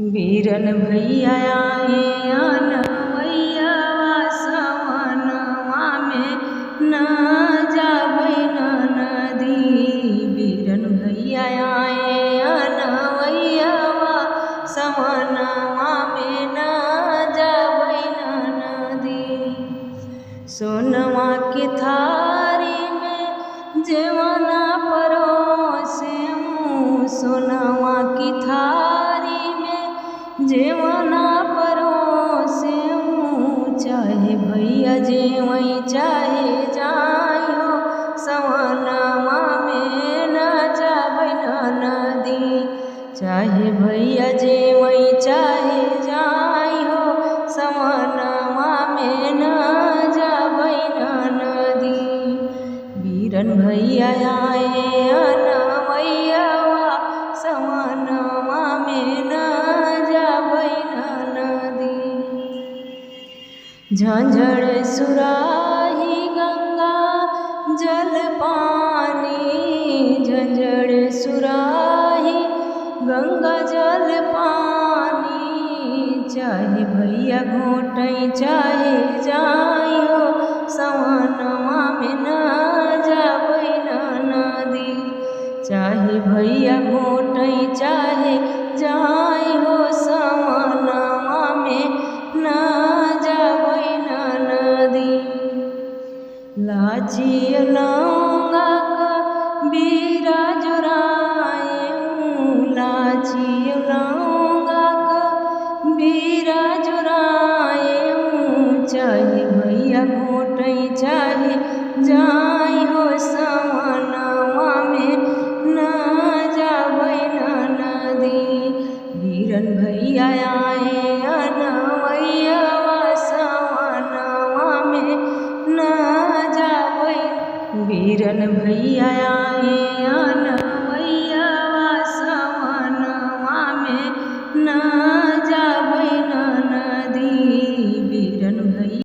बीरन भैया आए अनवैया सवनवा में न जाबै नदी। बीरन भैया आए अनवैया सवनवा में न जाबै नदी। सोनवा के थारी में जेवना परोसेऊँ, सोनवा की थारी में जेवना परोसेऊँ। चाहे भैया जेवई चाहे जाई हो, सवनवा में न जाबै नदी। चाहे भैया जेवई चाहे जाई हो, सवनवा में न जाबै नदी। बीरन भैया आए अनवैया सवनवा में न जाबै नदी। झंझड़ सुराही गंगा जल पानी, झंझड़ सुराही गंगा जल पानी। चाहे भैया घोटई चाहे जाई हो, सवनवा में न जाबै नदी। चाहे भैया घोटई चाहे जाई हो, सवनवा में न जाबै नदी। लाची लौंगा का बीरा जोराएऊँ, लाची लौंगा का बीरा जोराएऊँ। चाहे भैया घोटई चाहे जाई हो, सवनवा में न जाबै नदी। बीरन भैया आए अनवैया सवनवा में न जाबै। बीरन भैया आए अनवैया सवनवा में न जाबै नदी। बीरन भैया